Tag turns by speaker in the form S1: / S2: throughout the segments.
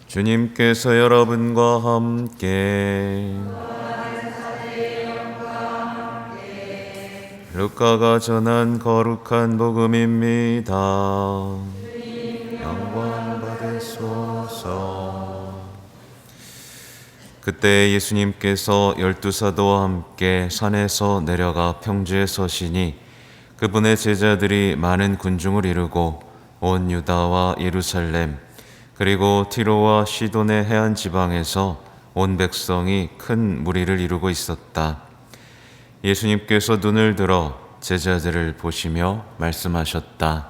S1: 주님께서 여러분과 함께 루카가 전한 거룩한 복음입니다. 영광 받으소서. 그때 예수님께서 12사도와 함께 산에서 내려가 평지에 서시니 그분의 제자들이 많은 군중을 이루고 온 유다와 예루살렘 그리고 티로와 시돈의 해안 지방에서 온 백성이 큰 무리를 이루고 있었다. 예수님께서 눈을 들어 제자들을 보시며 말씀하셨다.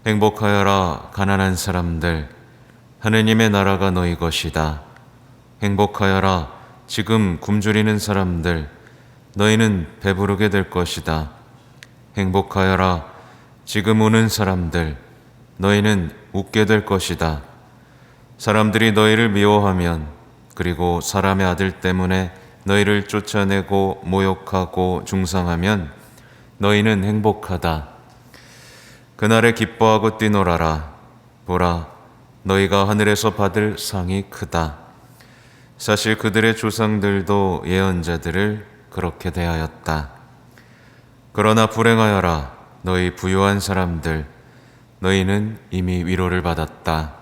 S1: 행복하여라 가난한 사람들, 하느님의 나라가 너희 것이다. 행복하여라 지금 굶주리는 사람들, 너희는 배부르게 될 것이다. 행복하여라 지금 우는 사람들, 너희는 웃게 될 것이다. 사람들이 너희를 미워하면, 그리고 사람의 아들 때문에 너희를 쫓아내고 모욕하고 중상하면 너희는 행복하다. 그날에 기뻐하고 뛰놀아라. 보라, 너희가 하늘에서 받을 상이 크다. 사실 그들의 조상들도 예언자들을 그렇게 대하였다. 그러나 불행하여라 너희 부유한 사람들, 너희는 이미 위로를 받았다.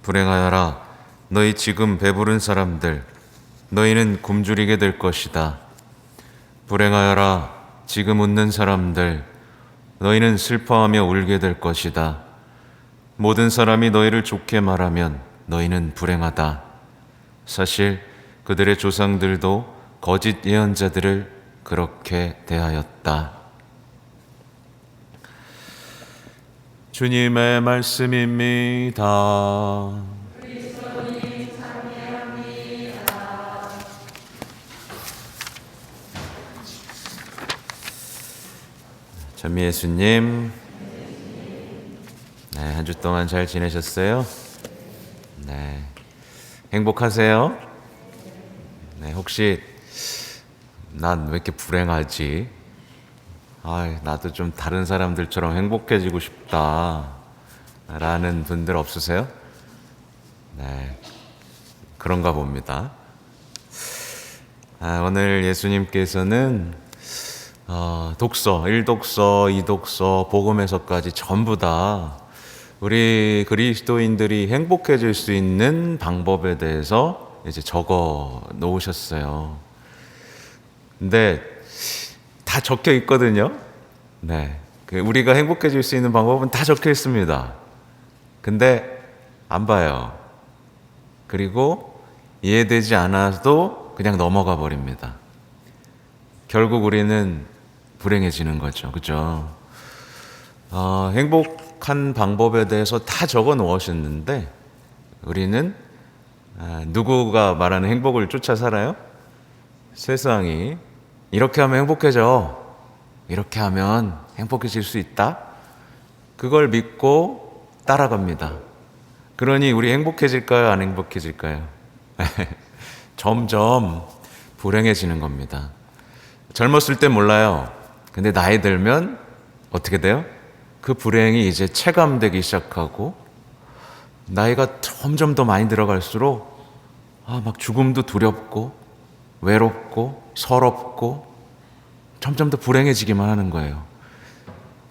S1: 불행하여라 너희 지금 배부른 사람들, 너희는 굶주리게 될 것이다. 불행하여라 지금 웃는 사람들, 너희는 슬퍼하며 울게 될 것이다. 모든 사람이 너희를 좋게 말하면 너희는 불행하다. 사실 그들의 조상들도 거짓 예언자들을 그렇게 대하였다. 주님의 말씀입니다. 전미예수님, 한 주 동안 잘 지내셨어요? 네, 행복하세요? 네, 혹시 난 왜 이렇게 불행하지? 나도 좀 다른 사람들처럼 행복해지고 싶다 라는 분들 없으세요? 네, 그런가 봅니다. 오늘 예수님께서는 독서, 1독서, 2독서, 복음에서까지 전부 다 우리 그리스도인들이 행복해질 수 있는 방법에 대해서 이제 적어 놓으셨어요. 근데 다 적혀 있거든요. 네, 우리가 행복해질 수 있는 방법은 다 적혀 있습니다. 근데 안 봐요. 그리고 이해되지 않아도 그냥 넘어가 버립니다. 결국 우리는 불행해지는 거죠. 그죠? 행복한 방법에 대해서 다 적어 놓으셨는데 우리는 누구가 말하는 행복을 쫓아 살아요? 세상이 이렇게 하면 행복해져, 이렇게 하면 행복해질 수 있다, 그걸 믿고 따라갑니다. 그러니 우리 행복해질까요? 안 행복해질까요? 점점 불행해지는 겁니다. 젊었을 때 몰라요. 근데 나이 들면 어떻게 돼요? 그 불행이 이제 체감되기 시작하고 나이가 점점 더 많이 들어갈수록 막 죽음도 두렵고 외롭고 서럽고 점점 더 불행해지기만 하는 거예요.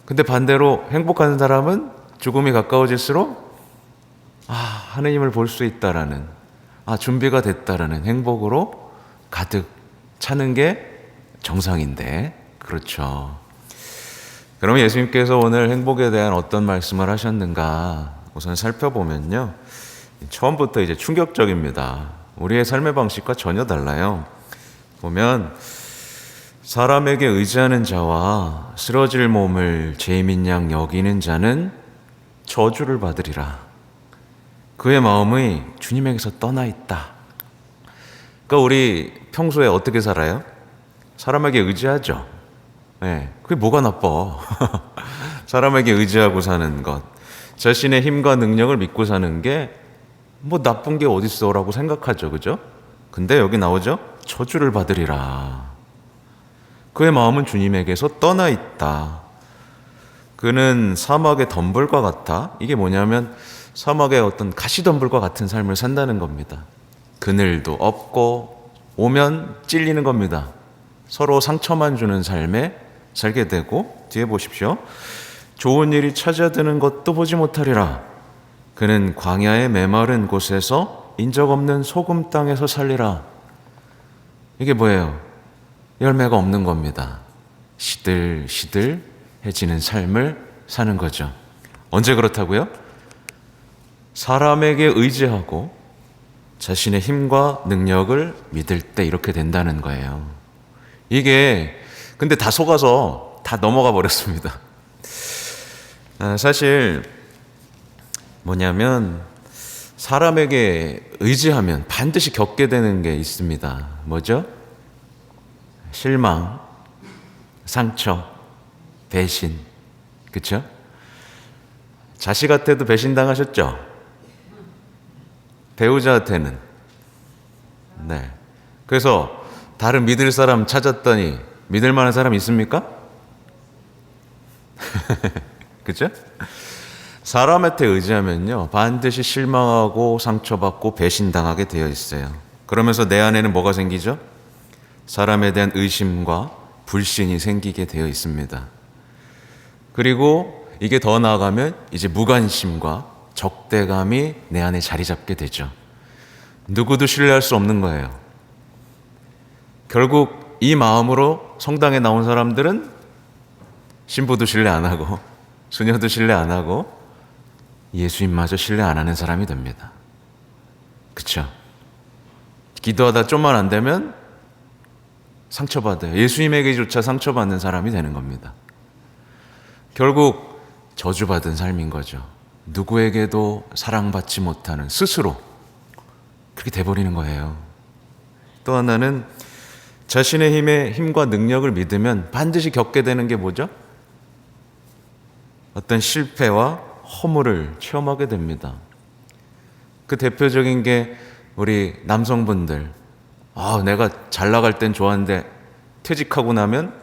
S1: 근데 반대로 행복한 사람은 죽음이 가까워질수록 하느님을 볼 수 있다라는, 준비가 됐다라는 행복으로 가득 차는 게 정상인데, 그렇죠. 그럼 예수님께서 오늘 행복에 대한 어떤 말씀을 하셨는가 우선 살펴보면요, 처음부터 이제 충격적입니다. 우리의 삶의 방식과 전혀 달라요. 보면 사람에게 의지하는 자와 쓰러질 몸을 재임인 양 여기는 자는 저주를 받으리라. 그의 마음이 주님에게서 떠나 있다. 그러니까 우리 평소에 어떻게 살아요? 사람에게 의지하죠. 네, 그게 뭐가 나빠? 사람에게 의지하고 사는 것, 자신의 힘과 능력을 믿고 사는 게 뭐 나쁜 게 어딨어라고 생각하죠. 그죠? 근데 여기 나오죠? 저주를 받으리라. 그의 마음은 주님에게서 떠나 있다. 그는 사막의 덤불과 같아. 이게 뭐냐면 사막의 어떤 가시덤불과 같은 삶을 산다는 겁니다. 그늘도 없고 오면 찔리는 겁니다. 서로 상처만 주는 삶에 살게 되고, 뒤에 보십시오. 좋은 일이 찾아드는 것도 보지 못하리라. 그는 광야의 메마른 곳에서 인적 없는 소금 땅에서 살리라. 이게 뭐예요? 열매가 없는 겁니다. 시들시들해지는 삶을 사는 거죠. 언제 그렇다고요? 사람에게 의지하고 자신의 힘과 능력을 믿을 때 이렇게 된다는 거예요. 이게 근데 다 속아서 다 넘어가 버렸습니다. 사실 뭐냐면 사람에게 의지하면 반드시 겪게 되는 게 있습니다. 뭐죠? 실망, 상처, 배신. 그렇죠? 자식한테도 배신당하셨죠? 배우자한테는. 네. 그래서 다른 믿을 사람 찾았더니 믿을 만한 사람 있습니까? 그렇죠? 사람한테 의지하면요 반드시 실망하고 상처받고 배신당하게 되어 있어요. 그러면서 내 안에는 뭐가 생기죠? 사람에 대한 의심과 불신이 생기게 되어 있습니다. 그리고 이게 더 나아가면 이제 무관심과 적대감이 내 안에 자리 잡게 되죠. 누구도 신뢰할 수 없는 거예요. 결국 이 마음으로 성당에 나온 사람들은 신부도 신뢰 안 하고 수녀도 신뢰 안 하고 예수님마저 신뢰 안 하는 사람이 됩니다. 그렇죠? 기도하다 좀만 안 되면 상처받아요. 예수님에게조차 상처받는 사람이 되는 겁니다. 결국 저주받은 삶인 거죠. 누구에게도 사랑받지 못하는 스스로 그렇게 돼버리는 거예요. 또 하나는 자신의 힘과 능력을 믿으면 반드시 겪게 되는 게 뭐죠? 어떤 실패와 허물을 체험하게 됩니다. 그 대표적인 게 우리 남성분들. 내가 잘 나갈 땐 좋았는데 퇴직하고 나면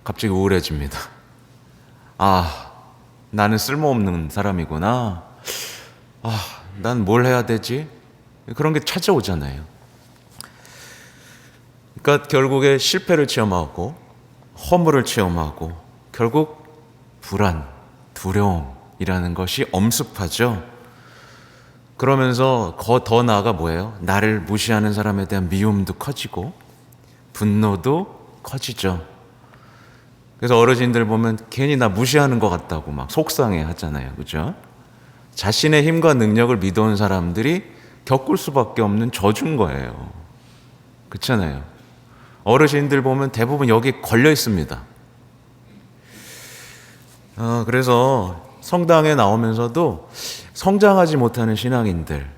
S1: 갑자기 우울해집니다. 나는 쓸모없는 사람이구나. 난 뭘 해야 되지? 그런 게 찾아오잖아요. 그러니까 결국에 실패를 체험하고 허물을 체험하고 결국 불안, 두려움이라는 것이 엄습하죠. 그러면서 더 나아가 뭐예요? 나를 무시하는 사람에 대한 미움도 커지고 분노도 커지죠. 그래서 어르신들 보면 괜히 나 무시하는 것 같다고 막 속상해 하잖아요. 그죠? 자신의 힘과 능력을 믿어온 사람들이 겪을 수밖에 없는 저주인 거예요. 그렇잖아요. 어르신들 보면 대부분 여기 걸려 있습니다. 그래서 성당에 나오면서도 성장하지 못하는 신앙인들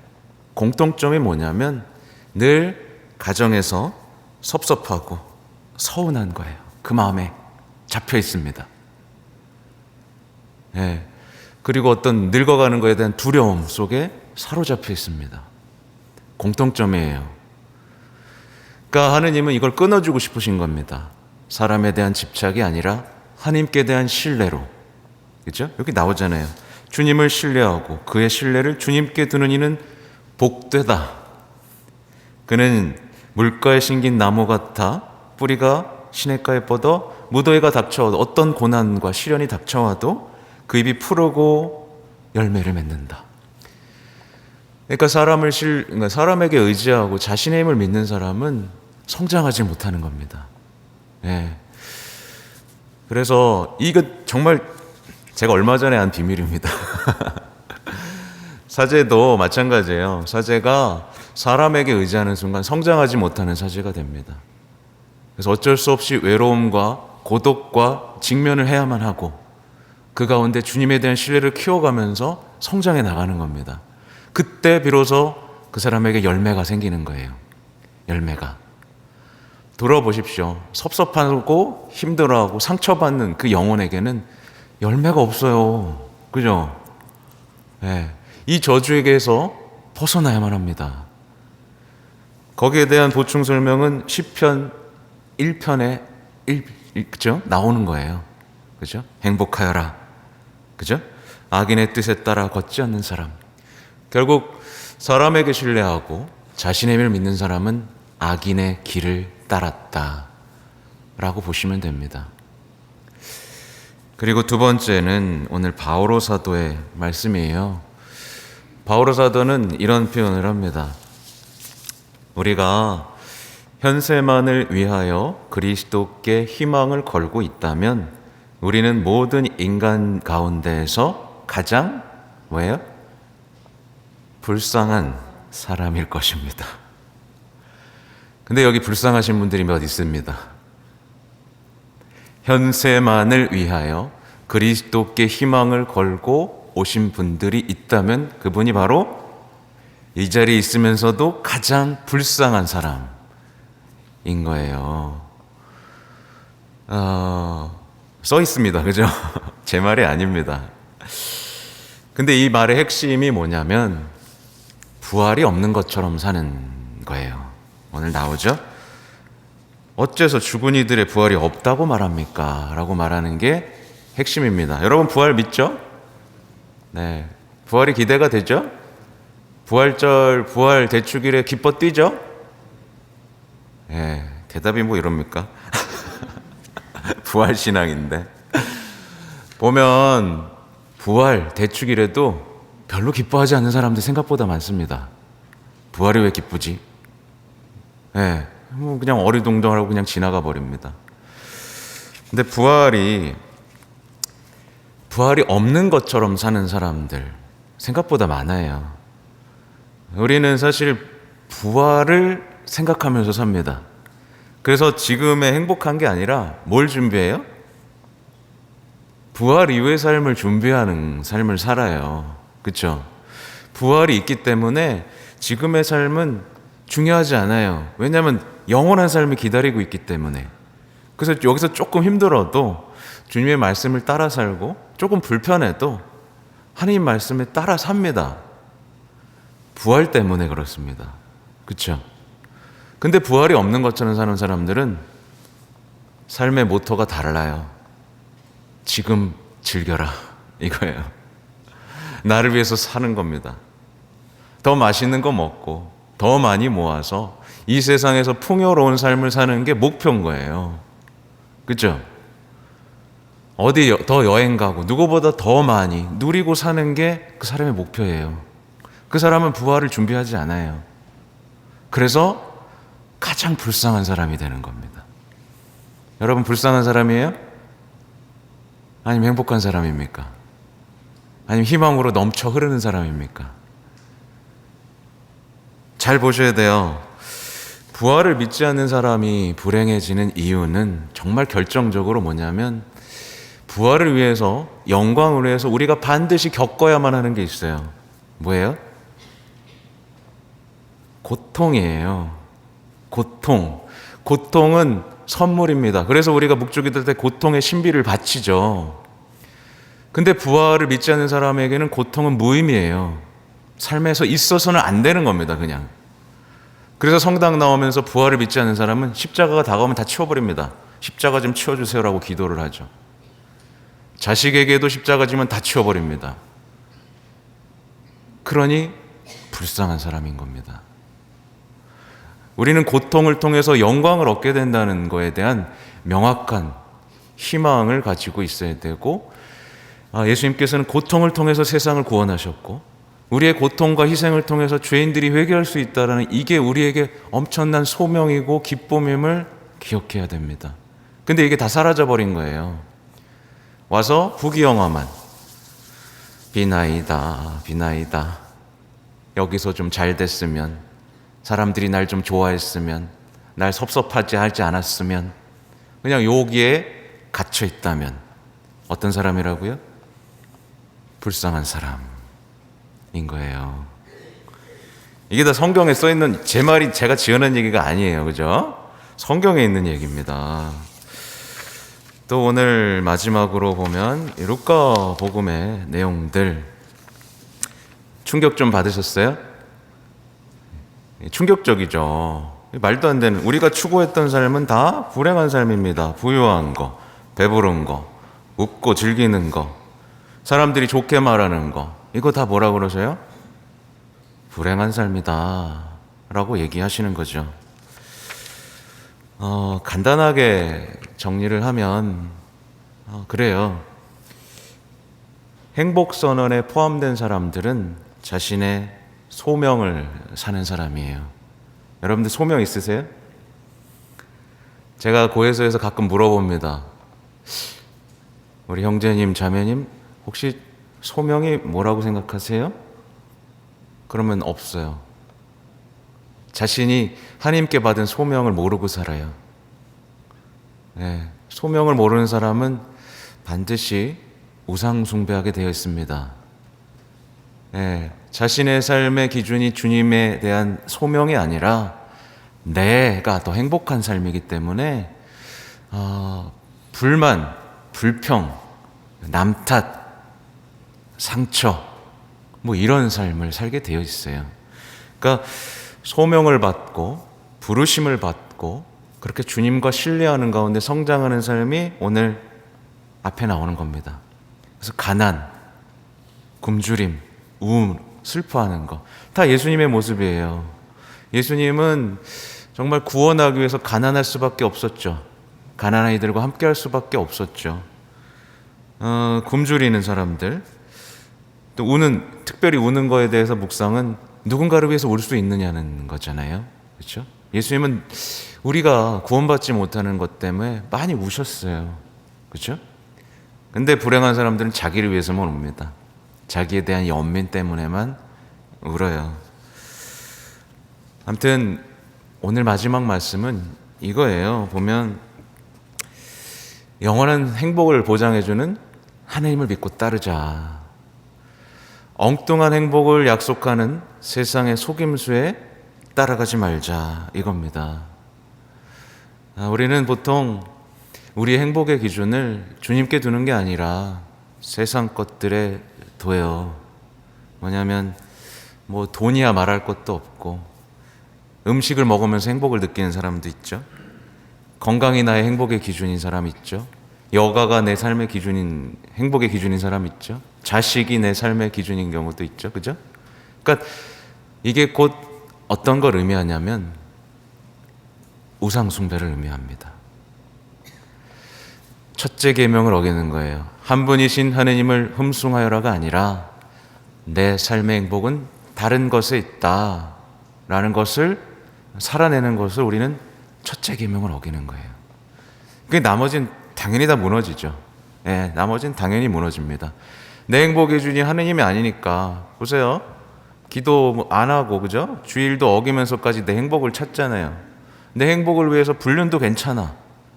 S1: 공통점이 뭐냐면 늘 가정에서 섭섭하고 서운한 거예요. 그 마음에 잡혀 있습니다. 예. 그리고 어떤 늙어가는 것에 대한 두려움 속에 사로잡혀 있습니다. 공통점이에요. 그러니까 하느님은 이걸 끊어주고 싶으신 겁니다. 사람에 대한 집착이 아니라 하나님께 대한 신뢰로. 그렇죠? 여기 나오잖아요. 주님을 신뢰하고 그의 신뢰를 주님께 두는 이는 복되다. 그는 물가에 심긴 나무 같아 뿌리가 시냇가에 뻗어 무더위가 닥쳐와도 어떤 고난과 시련이 닥쳐와도 그 잎이 푸르고 열매를 맺는다. 그러니까 사람에게 의지하고 자신의 힘을 믿는 사람은 성장하지 못하는 겁니다. 예. 그래서 이거 정말 제가 얼마 전에 한 비밀입니다. 사제도 마찬가지예요. 사제가 사람에게 의지하는 순간 성장하지 못하는 사제가 됩니다. 그래서 어쩔 수 없이 외로움과 고독과 직면을 해야만 하고 그 가운데 주님에 대한 신뢰를 키워가면서 성장해 나가는 겁니다. 그때 비로소 그 사람에게 열매가 생기는 거예요. 열매가. 돌아보십시오. 섭섭하고 힘들어하고 상처받는 그 영혼에게는 열매가 없어요. 그죠? 네. 이 저주에게서 벗어나야만 합니다. 거기에 대한 보충 설명은 시편 1편에 그죠? 나오는 거예요. 그죠? 행복하여라. 그죠? 악인의 뜻에 따라 걷지 않는 사람. 결국 사람에게 신뢰하고 자신의 힘을 믿는 사람은 악인의 길을 따랐다 라고 보시면 됩니다. 그리고 두 번째는 오늘 바오로 사도의 말씀이에요. 바오로 사도는 이런 표현을 합니다. 우리가 현세만을 위하여 그리스도께 희망을 걸고 있다면 우리는 모든 인간 가운데에서 가장 뭐예요? 불쌍한 사람일 것입니다. 근데 여기 불쌍하신 분들이 몇 있습니다. 현세만을 위하여 그리스도께 희망을 걸고 오신 분들이 있다면 그분이 바로 이 자리에 있으면서도 가장 불쌍한 사람인 거예요. 써 있습니다. 그죠? 제 말이 아닙니다. 근데 이 말의 핵심이 뭐냐면 부활이 없는 것처럼 사는 거예요. 오늘 나오죠? 어째서 죽은 이들의 부활이 없다고 말합니까? 라고 말하는 게 핵심입니다. 여러분 부활 믿죠? 네. 부활이 기대가 되죠? 부활절, 부활 대축일에 기뻐 뛰죠? 예, 대답이 뭐 이럽니까? 부활 신앙인데. 보면 부활 대축일에도 별로 기뻐하지 않는 사람들 생각보다 많습니다. 부활이 왜 기쁘지? 예, 뭐 그냥 어리둥절하고 그냥 지나가 버립니다. 근데 부활이 없는 것처럼 사는 사람들 생각보다 많아요. 우리는 사실 부활을 생각하면서 삽니다. 그래서 지금의 행복한 게 아니라 뭘 준비해요? 부활 이후의 삶을 준비하는 삶을 살아요. 그렇죠? 부활이 있기 때문에 지금의 삶은 중요하지 않아요. 왜냐하면 영원한 삶이 기다리고 있기 때문에. 그래서 여기서 조금 힘들어도 주님의 말씀을 따라 살고 조금 불편해도 하나님 말씀에 따라 삽니다. 부활 때문에 그렇습니다. 그렇죠? 근데 부활이 없는 것처럼 사는 사람들은 삶의 모토가 달라요. 지금 즐겨라 이거예요. 나를 위해서 사는 겁니다. 더 맛있는 거 먹고 더 많이 모아서 이 세상에서 풍요로운 삶을 사는 게 목표인 거예요. 그렇죠? 어디 더 여행 가고 누구보다 더 많이 누리고 사는 게 그 사람의 목표예요. 그 사람은 부활을 준비하지 않아요. 그래서 가장 불쌍한 사람이 되는 겁니다. 여러분 불쌍한 사람이에요? 아니면 행복한 사람입니까? 아니면 희망으로 넘쳐 흐르는 사람입니까? 잘 보셔야 돼요. 부활을 믿지 않는 사람이 불행해지는 이유는 정말 결정적으로 뭐냐면 부활을 위해서, 영광을 위해서 우리가 반드시 겪어야만 하는 게 있어요. 뭐예요? 고통이에요. 고통. 고통은 선물입니다. 그래서 우리가 묵주기도 때 고통의 신비를 바치죠. 근데 부활을 믿지 않는 사람에게는 고통은 무의미해요. 삶에서 있어서는 안 되는 겁니다, 그냥. 그래서 성당 나오면서 부활을 믿지 않는 사람은 십자가가 다가오면 다 치워버립니다. 십자가 좀 치워주세요라고 기도를 하죠. 자식에게도 십자가 지면 다 치워버립니다. 그러니 불쌍한 사람인 겁니다. 우리는 고통을 통해서 영광을 얻게 된다는 것에 대한 명확한 희망을 가지고 있어야 되고, 예수님께서는 고통을 통해서 세상을 구원하셨고 우리의 고통과 희생을 통해서 죄인들이 회개할 수 있다는 이게 우리에게 엄청난 소명이고 기쁨임을 기억해야 됩니다. 근데 이게 다 사라져버린 거예요. 와서 부귀영화만 비나이다 비나이다, 여기서 좀 잘 됐으면, 사람들이 날 좀 좋아했으면, 날 섭섭하지 하지 않았으면, 그냥 여기에 갇혀 있다면 어떤 사람이라고요? 불쌍한 사람인 거예요. 이게 다 성경에 써 있는, 제 말이 제가 지어낸 얘기가 아니에요. 그죠? 성경에 있는 얘기입니다. 또 오늘 마지막으로 보면 루카 복음의 내용들 충격 좀 받으셨어요? 충격적이죠. 말도 안 되는, 우리가 추구했던 삶은 다 불행한 삶입니다. 부유한 거, 배부른 거, 웃고 즐기는 거, 사람들이 좋게 말하는 거, 이거 다 뭐라 그러세요? 불행한 삶이다 라고 얘기하시는 거죠. 간단하게 정리를 하면 그래요. 행복선언에 포함된 사람들은 자신의 소명을 사는 사람이에요. 여러분들 소명 있으세요? 제가 고해소에서 가끔 물어봅니다. 우리 형제님, 자매님, 혹시 소명이 뭐라고 생각하세요? 그러면 없어요. 자신이 하나님께 받은 소명을 모르고 살아요. 네, 소명을 모르는 사람은 반드시 우상 숭배하게 되어 있습니다. 네, 자신의 삶의 기준이 주님에 대한 소명이 아니라 내가 더 행복한 삶이기 때문에 불만, 불평, 남 탓, 상처 뭐 이런 삶을 살게 되어 있어요. 그러니까 소명을 받고 부르심을 받고 그렇게 주님과 신뢰하는 가운데 성장하는 삶이 오늘 앞에 나오는 겁니다. 그래서 가난, 굶주림, 우울, 슬퍼하는 거 다 예수님의 모습이에요. 예수님은 정말 구원하기 위해서 가난할 수밖에 없었죠. 가난한 이들과 함께 할 수밖에 없었죠. 굶주리는 사람들, 또 특별히 우는 거에 대해서 묵상은 누군가를 위해서 울 수 있느냐는 거잖아요. 그렇죠? 예수님은 우리가 구원받지 못하는 것 때문에 많이 우셨어요. 그렇죠? 근데 불행한 사람들은 자기를 위해서만 웁니다. 자기에 대한 연민 때문에만 울어요. 아무튼 오늘 마지막 말씀은 이거예요. 보면 영원한 행복을 보장해주는 하나님을 믿고 따르자. 엉뚱한 행복을 약속하는 세상의 속임수에 따라가지 말자 이겁니다. 우리는 보통 우리의 행복의 기준을 주님께 두는 게 아니라 세상 것들에 둬요. 뭐냐면 뭐 돈이야 말할 것도 없고 음식을 먹으면서 행복을 느끼는 사람도 있죠. 건강이 나의 행복의 기준인 사람 있죠. 여가가 내 삶의 기준인 행복의 기준인 사람 있죠. 자식이 내 삶의 기준인 경우도 있죠. 그죠? 그러니까 이게 곧 어떤 걸 의미하냐면 우상 숭배를 의미합니다. 첫째 계명을 어기는 거예요. 한 분이신 하느님을 흠숭하여라가 아니라 내 삶의 행복은 다른 것에 있다라는 것을 살아내는 것을 우리는 첫째 계명을 어기는 거예요. 그 나머지는 당연히 다 무너지죠. 예, 나머지는 당연히 무너집니다. 내 행복의 기준이 하느님이 아니니까 보세요. 기도 안 하고 그죠? 주일도 어기면서까지 내 행복을 찾잖아요. 내 행복을 위해서 불륜도 괜찮아.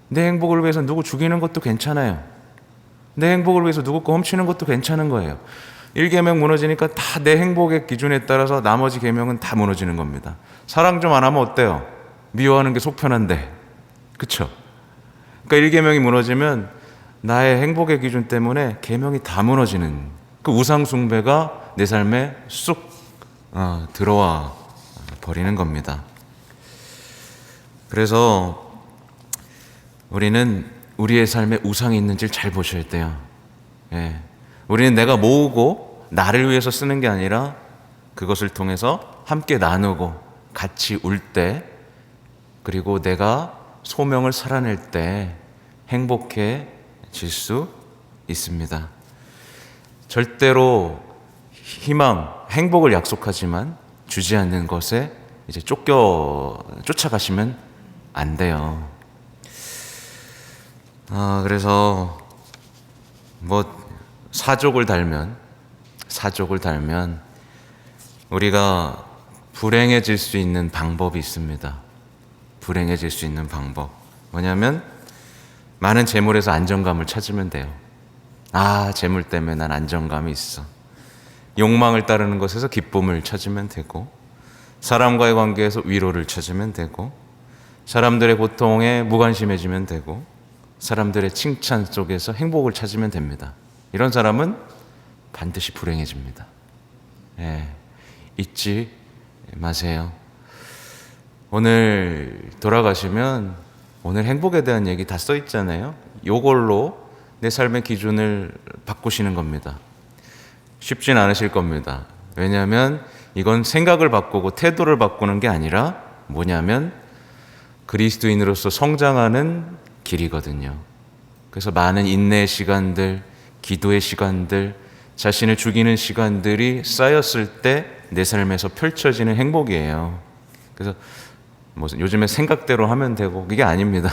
S1: 내 행복을 위해서 누구 죽이는 것도 괜찮아요. 내 행복을 위해서 누구 거 훔치는 것도 괜찮은 거예요. 1계명 무너지니까 다 내 행복의 기준에 따라서 나머지 계명은 다 무너지는 겁니다. 사랑 좀 안 하면 어때요? 미워하는 게 속 편한데. 그쵸? 그러니까 1계명이 무너지면 나의 행복의 기준 때문에 계명이 다 무너지는 그 우상 숭배가 내 삶에 쑥 들어와 버리는 겁니다. 그래서 우리는 우리의 삶에 우상이 있는지를 잘 보셔야 돼요. 예. 우리는 내가 모으고 나를 위해서 쓰는 게 아니라 그것을 통해서 함께 나누고 같이 울 때, 그리고 내가 소명을 살아낼 때 행복해질 수 있습니다. 절대로 희망, 행복을 약속하지만 주지 않는 것에 이제 쫓아가시면 안 돼요. 그래서 뭐 사족을 달면 우리가 불행해질 수 있는 방법이 있습니다. 불행해질 수 있는 방법. 뭐냐면 많은 재물에서 안정감을 찾으면 돼요. 재물 때문에 난 안정감이 있어. 욕망을 따르는 것에서 기쁨을 찾으면 되고, 사람과의 관계에서 위로를 찾으면 되고, 사람들의 고통에 무관심해지면 되고, 사람들의 칭찬 속에서 행복을 찾으면 됩니다. 이런 사람은 반드시 불행해집니다. 잊지 마세요. 오늘 돌아가시면 오늘 행복에 대한 얘기 다 써 있잖아요. 요걸로 내 삶의 기준을 바꾸시는 겁니다. 쉽진 않으실 겁니다. 왜냐하면 이건 생각을 바꾸고 태도를 바꾸는 게 아니라 뭐냐면 그리스도인으로서 성장하는 길이거든요. 그래서 많은 인내의 시간들, 기도의 시간들, 자신을 죽이는 시간들이 쌓였을 때 내 삶에서 펼쳐지는 행복이에요. 그래서 뭐 요즘에 생각대로 하면 되고 그게 아닙니다.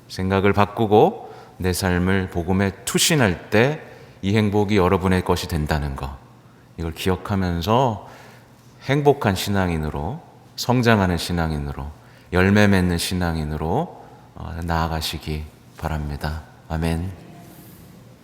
S1: 생각을 바꾸고 내 삶을 복음에 투신할 때 이 행복이 여러분의 것이 된다는 거, 이걸 기억하면서 행복한 신앙인으로, 성장하는 신앙인으로, 열매 맺는 신앙인으로 나아가시기 바랍니다. 아멘.